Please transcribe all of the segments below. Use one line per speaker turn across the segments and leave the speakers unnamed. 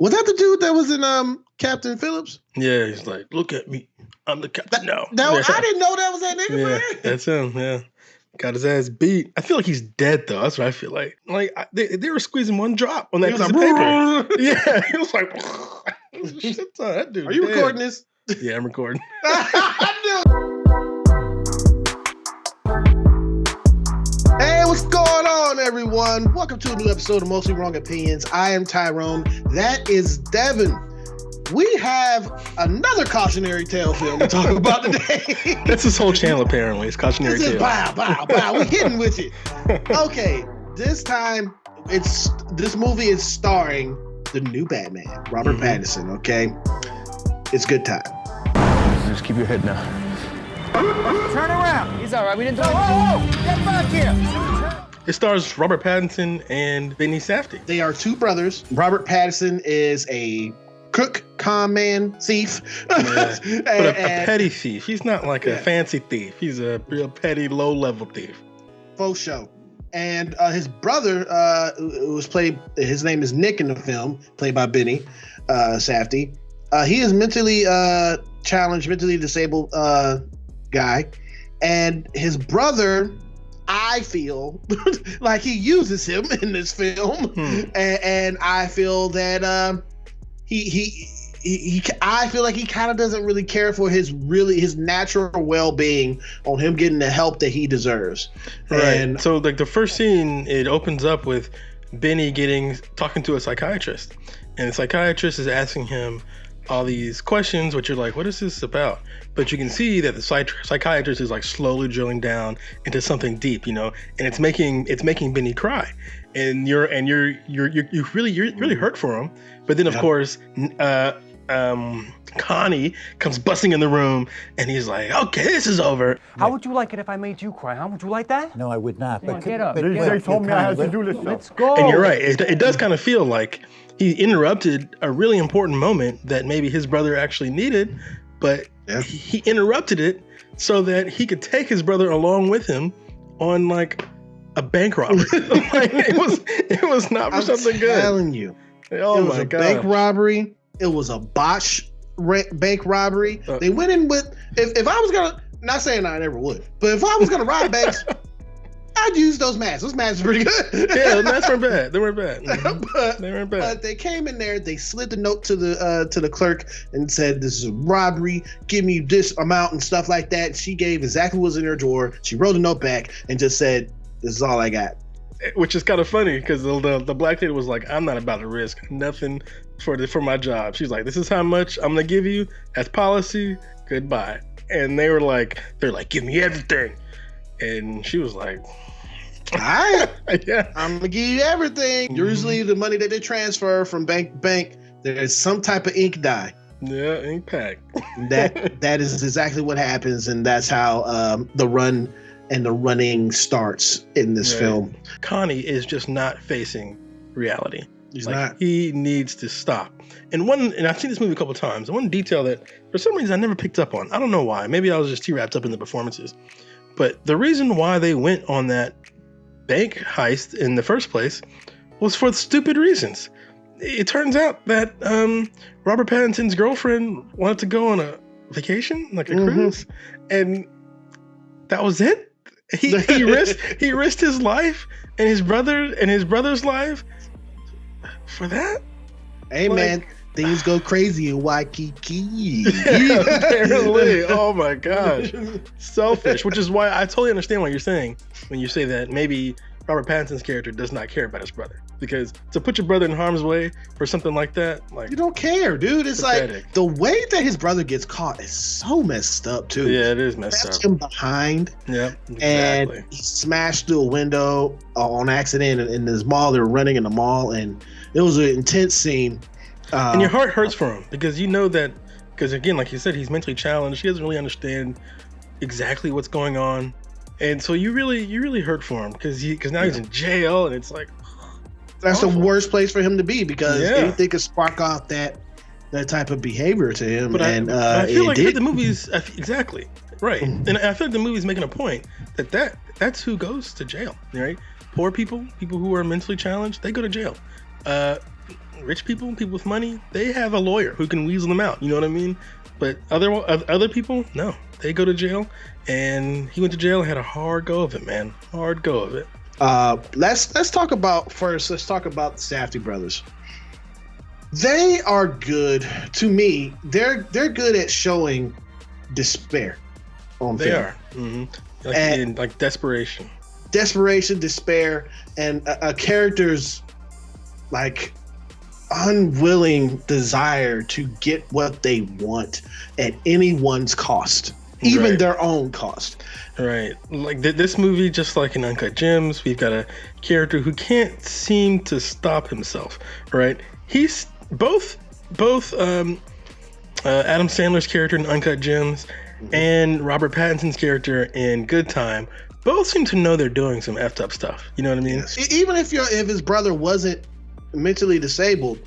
Was that the dude that was in Captain Phillips?
Yeah, he's like, look at me. I'm the captain now.
I didn't know that was that nigga, man.
That's him, yeah. Got his ass beat. I feel like he's dead, though. That's what I feel like. They were squeezing one drop on that piece of paper. Yeah, he was like, shit ton. That dude.
Are you recording this?
Yeah, I'm recording.
Hey, what's going on, everyone? Welcome to a new episode of Mostly Wrong Opinions. I am Tyrone. That is Devin. We have another cautionary tale film to talk about today.
That's his whole channel, apparently. It's cautionary tale.
Bow. We hitting with you. Okay, this time this movie is starring the new Batman, Robert Pattinson. Okay, it's good time.
Just keep your head now.
Turn around. He's all right. We didn't do anything. Get back here.
It stars Robert Pattinson and Benny Safdie.
They are two brothers. Robert Pattinson is a crook, con man, thief.
Yeah. But a petty thief. He's not like a fancy thief. He's a real petty, low-level thief.
Faux show. And his brother, his name is Nick in the film, played by Benny Safdie. He is mentally challenged, mentally disabled guy. And his brother, I feel like he uses him in this film. And I feel that I feel like he kind of doesn't really care for his natural well-being on him getting the help that he deserves.
Right.
And
so like the first scene, it opens up with Benny talking to a psychiatrist, and the psychiatrist is asking him all these questions, which you're like, what is this about? But you can see that the psychiatrist is like slowly drilling down into something deep, and it's making Benny cry, and you're really hurt for him. But then of course, Connie comes busting in the room, and he's like, okay, this is over.
How would you like it if I made you cry, huh? Would you like that?
No, I would not.
Come on, get up.
They told me I had to do this.
Let's go.
And you're right. It does kind of feel like he interrupted a really important moment that maybe his brother actually needed, but he interrupted it so that he could take his brother along with him on like a bank robbery. Like, it was not for something good.
I'm telling you.
Oh
it was
my
a
God.
bank robbery. It was a botched bank robbery. They went in with, if I was gonna, not saying I never would, but if I was gonna rob banks, I'd use those masks. Those masks are pretty good.
Yeah, the masks weren't bad. They weren't bad. They weren't bad.
But they came in there, they slid the note to the clerk and said, this is a robbery, give me this amount and stuff like that. She gave exactly what was in her drawer. She wrote a note back and just said, this is all I got.
Which is kind of funny because the black lady was like, I'm not about to risk nothing for my job. She's like, this is how much I'm gonna give you. That's policy. Goodbye. And they're like, give me everything. And she was like,
all right,
yeah,
I'm gonna give you everything. Usually the money that they transfer from bank to bank, there's some type of ink dye.
Yeah, ink pack.
that is exactly what happens, and that's how the run and the running starts in this film.
Connie is just not facing reality.
He's not.
He needs to stop. And I've seen this movie a couple of times. One detail that for some reason I never picked up on. I don't know why. Maybe I was just too wrapped up in the performances. But the reason why they went on that bank heist in the first place was for stupid reasons. It turns out that Robert Pattinson's girlfriend wanted to go on a vacation, like a cruise, and that was it. He risked his life and his brother's life for that.
Hey, man, things go crazy in Waikiki.
Yeah, apparently. Oh my gosh, selfish. Which is why I totally understand what you're saying when you say that maybe Robert Pattinson's character does not care about his brother, because to put your brother in harm's way for something like that, like, you
don't care, dude. It's
pathetic.
Like the way that his brother gets caught is so messed up too.
Yeah, it is messed up.
Him behind.
Yep, exactly.
And he smashed through a window on accident in this mall. They were running in the mall, and it was an intense scene.
And your heart hurts for him because you know that, because again, like you said, he's mentally challenged. He doesn't really understand exactly what's going on, and so you really hurt for him because now he's in jail, and it's like
that's
awful.
The worst place for him to be, because anything could spark off that type of behavior to him.
But I feel like the movies exactly right, and I feel like the movie's making a point that's who goes to jail, right? Poor people who are mentally challenged, they go to jail. rich people, people with money, they have a lawyer who can weasel them out. You know what I mean? But other people, no, they go to jail, and he went to jail and had a hard go of it, man. Hard go of it.
Let's talk about the Safdie brothers. They are good to me. They're good at showing despair on film.
They are. Mm-hmm. Like desperation,
despair, and a character's like unwilling desire to get what they want at anyone's cost, even their own cost. Right.
Like this movie, just like in Uncut Gems, we've got a character who can't seem to stop himself. Right. He's both Adam Sandler's character in Uncut Gems and Robert Pattinson's character in Good Time both seem to know they're doing some effed up stuff. You know what I mean?
Yes. Even if his brother wasn't mentally disabled,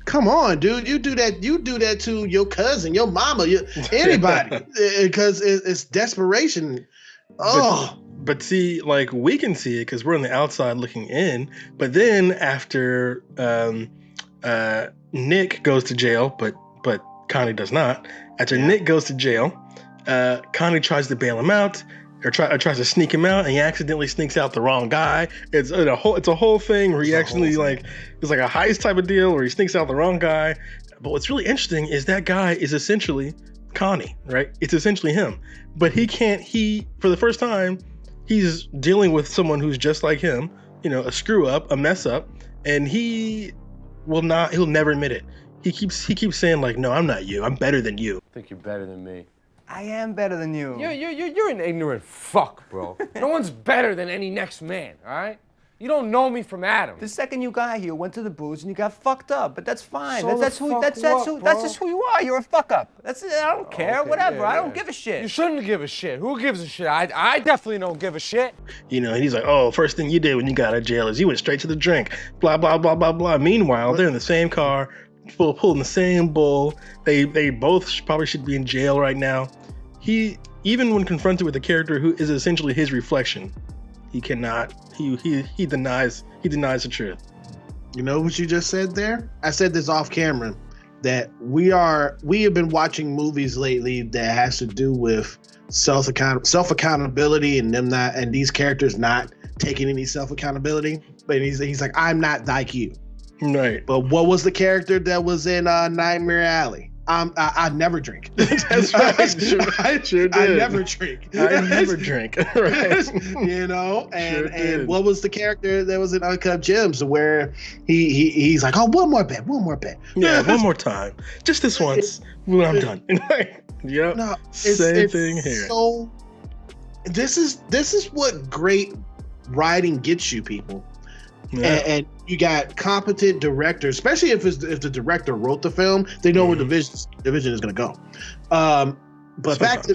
come on, dude, you do that to your cousin, your mama, anybody, because it's desperation.
But see, like, we can see it because we're on the outside looking in. But then after Nick goes to jail, but Connie does not. After Nick goes to jail, Connie tries to bail him out, or tries to sneak him out, and he accidentally sneaks out the wrong guy. It's a whole thing where he actually it's like a heist type of deal where he sneaks out the wrong guy. But what's really interesting is that guy is essentially Connie, right? It's essentially him. But for the first time, he's dealing with someone who's just like him, a screw up, a mess up, and he'll never admit it. He keeps saying like, no, I'm not you. I'm better than you.
I think you're better than me.
I am better than you.
You're an ignorant fuck, bro. No one's better than any next man, all right? You don't know me from Adam.
The second you got here, went to the booze and you got fucked up, but that's fine.
So
That's just who you are. You're a fuck up. That's it. I don't care.
Okay,
whatever.
yeah.
I don't give a shit.
You shouldn't give a shit. Who gives a shit? I definitely don't give a shit.
And he's like, oh, first thing you did when you got out of jail is you went straight to the drink. Blah blah blah blah blah. Meanwhile, they're in the same car, pulling the same bull. They both probably should be in jail right now. He, even when confronted with a character who is essentially his reflection, he cannot. He denies the truth.
You know what you just said there? I said this off camera, that we have been watching movies lately that has to do with self accountability and these characters not taking any self accountability. But he's like, I'm not like you.
Right.
But what was the character that was in Nightmare Alley? I never drink.
That's right. I sure did.
I never drink.
Right.
And what was the character that was in Uncut Gems where he's like, oh, one more bet.
Yeah, one more time. Just this once. When I'm done. Yep.
No,
same thing here.
So this is what great writing gets you, people. Yeah. And you got competent directors, especially if the director wrote the film, they know where the division is going to go. But back to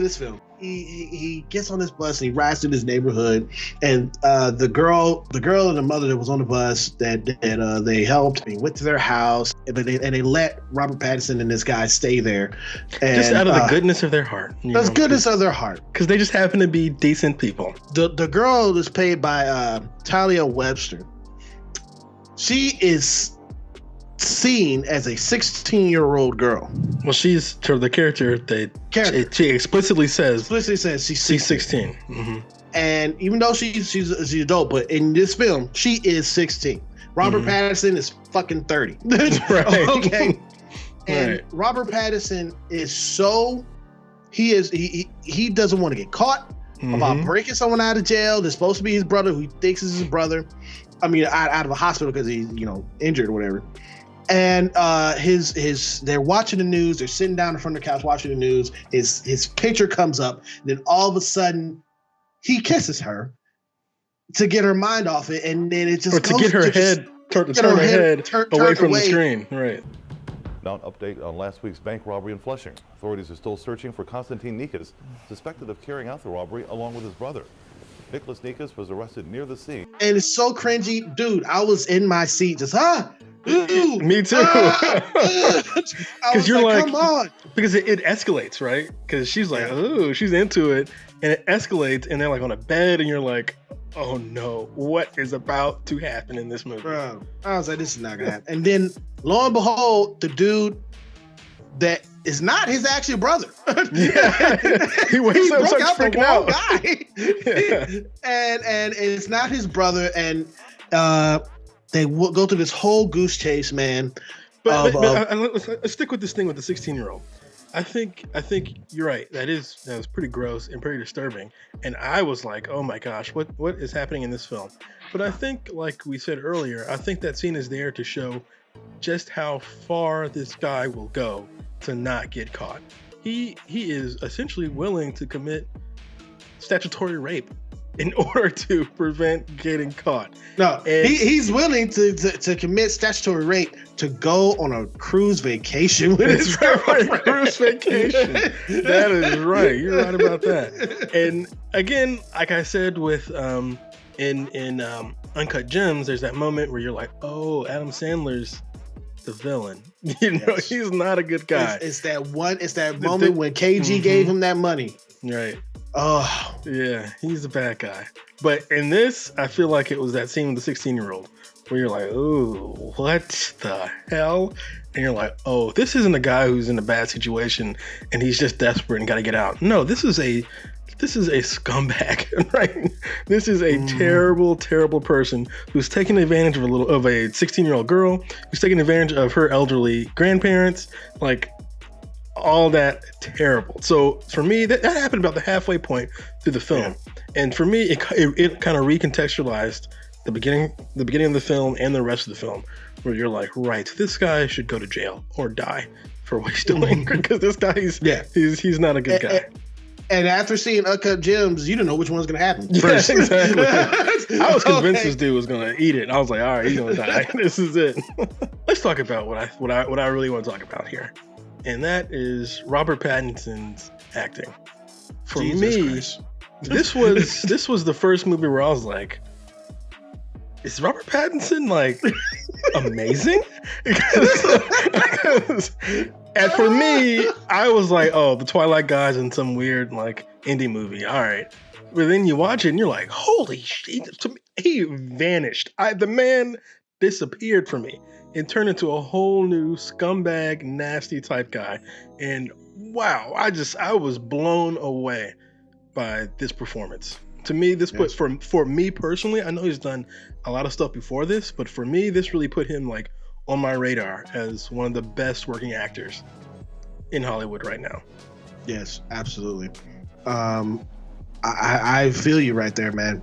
this film. He gets on this bus and he rides through this neighborhood, and the girl and the mother that was on the bus that they helped, he went to their house, but they let Robert Pattinson and this guy stay there, and
just out of the goodness of their heart.
Goodness of their heart,
because they just happen to be decent people.
The girl is played by Talia Webster. She is seen as a 16-year-old girl.
Well, she's the character. She explicitly says she's 16. Mm-hmm.
And even though she's adult, but in this film she is 16. Robert Pattinson is fucking 30.
Right.
Okay. And Robert Pattinson is he doesn't want to get caught about breaking someone out of jail. That's supposed to be his brother, who he thinks is his brother. I mean, out of a hospital because he's injured or whatever. And they're watching the news. They're sitting down in front of the couch watching the news. His picture comes up. And then all of a sudden, he kisses her to get her mind off it, and then it just
to get her head away from the screen. Right.
Now an update on last week's bank robbery in Flushing. Authorities are still searching for Konstantin Nikas, suspected of carrying out the robbery along with his brother. Nicholas Nikas was arrested near the scene.
And it's so cringy, dude. I was in my seat, just ooh,
me too. Because you're like,
come on.
Because it escalates, right? Because she's like, ooh, she's into it, and it escalates, and they're like on a bed, and you're like, oh no, what is about to happen in this movie?
Bro, I was like, this is not gonna happen. And then lo and behold, the dude that is not his actual brother.
Yeah. he wakes up,
broke
starts
out the
freaking
wrong
out.
guy. And it's not his brother. And they will go through this whole goose chase, man.
But let's stick with this thing with the 16-year-old. I think you're right. That was pretty gross and pretty disturbing. And I was like, oh my gosh, what is happening in this film? But I think, like we said earlier, I think that scene is there to show just how far this guy will go to not get caught. He is essentially willing to commit statutory rape in order to prevent getting caught.
No,
and
he's willing to commit statutory rape to go on a cruise vacation with his girlfriend.
Cruise vacation. That is right. You're right about that. And again, like I said with in Uncut Gems, there's that moment where you're like, oh, Adam Sandler's the villain. You know, yes. He's not a good guy.
It's that moment when KG gave him that money.
Right.
Oh.
Yeah, he's a bad guy. But in this, I feel like it was that scene with the 16-year-old where you're like, oh, what the hell? And you're like, oh, this isn't a guy who's in a bad situation and he's just desperate and got to get out. No, this is a scumbag, right? This is a terrible, terrible person who's taking advantage of a 16-year-old girl, who's taking advantage of her elderly grandparents, like all that terrible. So for me, that happened about the halfway point through the film, and for me, it kind of recontextualized the beginning of the film and the rest of the film, where you're like, right, this guy should go to jail or die for what he's doing because this guy he's not a good guy.
And after seeing Uncut Gems, you don't know which one's going to happen first.
Yeah, exactly. I was convinced this dude was going to eat it. I was like, all right, he's going to die. This is it. Let's talk about what I really want to talk about here. And that is Robert Pattinson's acting. For me, this was the first movie where I was like, is Robert Pattinson like amazing? And for me, I was like, oh, the Twilight guy's in some weird like indie movie. All right. But then you watch it and you're like, holy shit, he vanished. The man disappeared from me and turned into a whole new scumbag, nasty type guy. And wow, I was blown away by this performance. To me, this put for me personally, I know he's done a lot of stuff before this, but for me, this really put him like on my radar as one of the best working actors in Hollywood right now.
Yes, absolutely. I feel you right there, man.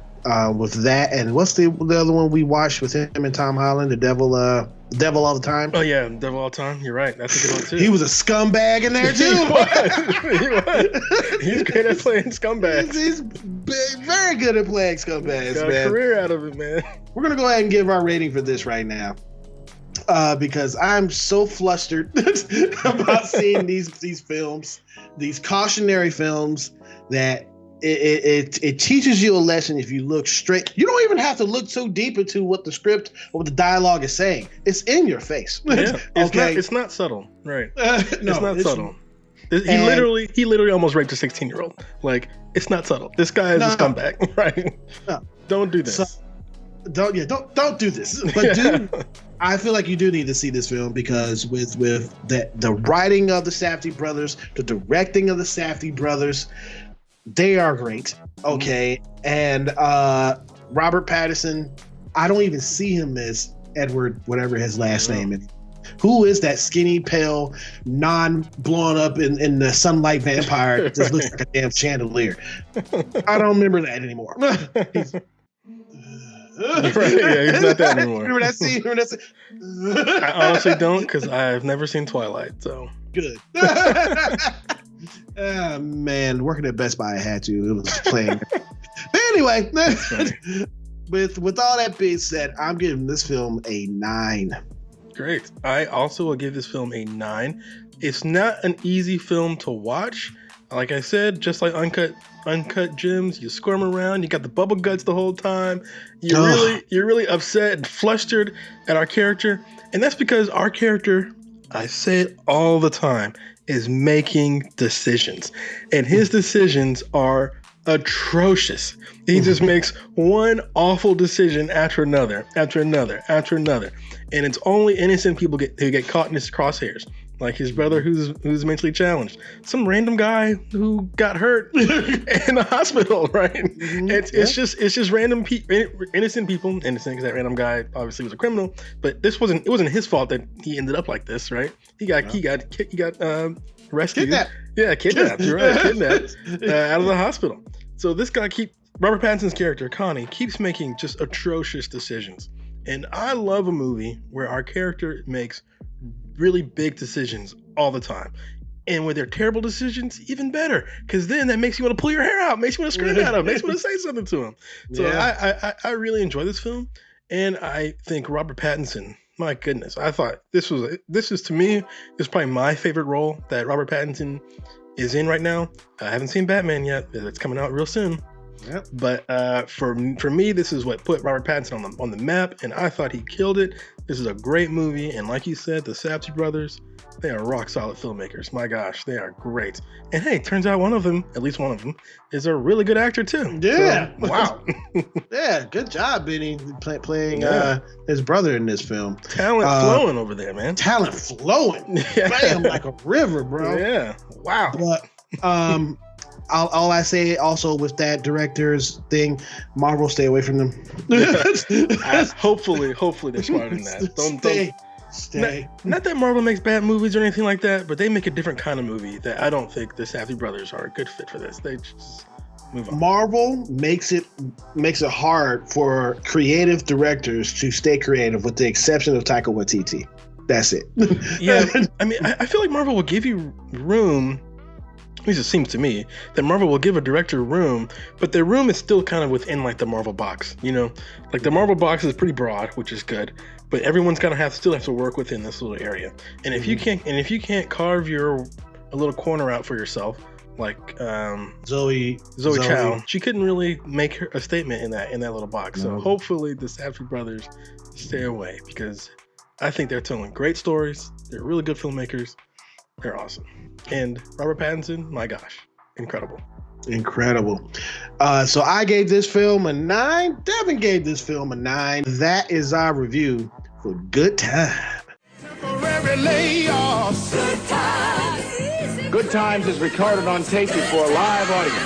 With that, and what's the other one we watched with him and Tom Holland, The Devil All the Time?
Oh yeah, Devil All the Time. You're right. That's a good one too.
He was a scumbag in there too.
He was. He's great at playing scumbags.
He's very good at playing scumbags,
Got
man.
A career out of it, man.
We're gonna go ahead and give our rating for this right now, because I'm so flustered about seeing these films, these cautionary films that. It teaches you a lesson if you look straight. You don't even have to look so deep into what the script or what the dialogue is saying. It's in your face.
Yeah, it's not subtle, right? No, it's not subtle. He literally almost raped a 16-year-old. Like, it's not subtle. This guy is a scumbag, right? No. Don't do this.
Don't do this. But dude, I feel like you do need to see this film because with the writing of the Safdie brothers, the directing of the Safdie brothers. They are great. Okay. And Robert Pattinson, I don't even see him as Edward, whatever his last name is. Who is that skinny, pale, non-blown up in the sunlight vampire that just looks like a damn chandelier? I don't remember that anymore. He's
not that anymore.
Remember that scene?
I honestly don't, because I've never seen Twilight, so.
Good. Man, working at Best Buy, I had to. It was playing. But anyway, with all that being said, I'm giving this film a 9.
Great. I also will give this film a 9. It's not an easy film to watch. Like I said, just like Uncut Gems, you squirm around, you got the bubble guts the whole time. You're really upset and flustered at our character. And that's because our character, I say it all the time, is making decisions. And his decisions are atrocious. He just makes one awful decision after another, after another, after another, and it's only innocent people who get caught in his crosshairs, like his brother who's mentally challenged, some random guy who got hurt in the hospital, right? It's just random innocent people, innocent because that random guy obviously was a criminal, but it wasn't his fault that he ended up like this, right? He got rescued. Kidnapped. You're right, kidnapped out of the hospital. So this guy Robert Pattinson's character, Connie, keeps making just atrocious decisions. And I love a movie where our character makes really big decisions all the time. And when they're terrible decisions, even better. Because then that makes you want to pull your hair out, makes you want to scream at him, makes you want to say something to him. So I really enjoy this film. And I think Robert Pattinson, my goodness, I thought this is to me, is probably my favorite role that Robert Pattinson is in right now. I haven't seen Batman yet. It's coming out real soon. Yep. But for me, this is what put Robert Pattinson on the map, and I thought he killed it. This is a great movie, and like you said, the Safdie brothers, they are rock solid filmmakers. My gosh, they are great. And hey, turns out at least one of them, is a really good actor too.
Yeah.
So, wow.
Yeah, good job, Benny, playing his brother in this film.
Talent flowing over there, man.
Talent flowing. Bam, like a river, bro. Yeah.
Wow.
But all I say also with that director's thing, Marvel, stay away from them.
Hopefully they're smarter than that.
Stay.
Not that Marvel makes bad movies or anything like that, but they make a different kind of movie that I don't think the Safdie brothers are a good fit for this. They just move on.
Marvel makes it hard for creative directors to stay creative, with the exception of Taika Waititi. That's it.
Yeah, I mean, I feel like Marvel will give you room. At least it seems to me that Marvel will give a director room, but their room is still kind of within like the Marvel box, you know? Like the Marvel box is pretty broad, which is good, but everyone's gonna still have to work within this little area. And if you can't carve a little corner out for yourself, like Zoe Chow, she couldn't really make a statement in that little box. So hopefully the Safdie brothers stay away, because I think they're telling great stories. They're really good filmmakers. They're awesome. And Robert Pattinson, my gosh, incredible.
So I gave this film a 9. Devin gave this film a 9. That is our review for Good Time.
Temporary layoffs. Good Times. Good Times is recorded on tape before a live audience.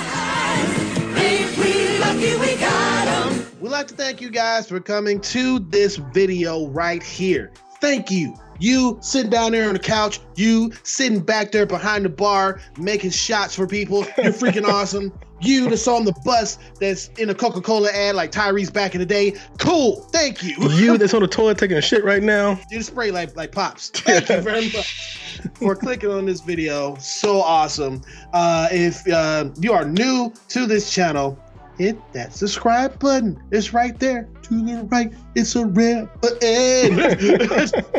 Ain't we lucky we got 'em.
We'd like to thank you guys for coming to this video right here. Thank you. You sitting down there on the couch, you sitting back there behind the bar, making shots for people. You're freaking awesome. You that's on the bus that's in a Coca-Cola ad like Tyrese back in the day. Cool. Thank you.
You that's on the toilet taking a shit right now.
You spray like Pops. Thank you very much for clicking on this video. So awesome. If you are new to this channel, hit that subscribe button. It's right there to the right. It's a red button.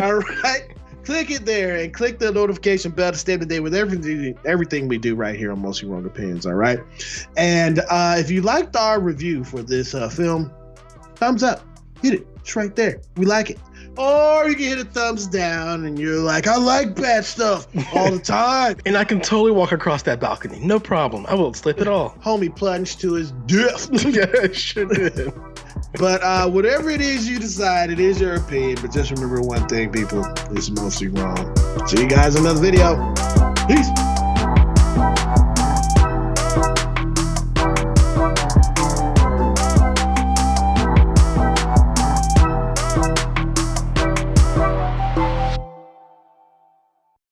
All right. Click it there and click the notification bell to stay up to date with everything we do right here on Mostly Wrong Opinions. All right. And if you liked our review for this film, thumbs up. Hit it. It's right there. We like it. Or you can hit a thumbs down and you're like, I like bad stuff all the time.
And I can totally walk across that balcony. No problem. I won't slip at all.
Homie plunged to his death.
Yeah, it sure did.
But whatever it is you decide, it is your opinion. But just remember one thing, people. It's mostly wrong. See you guys in another video. Peace.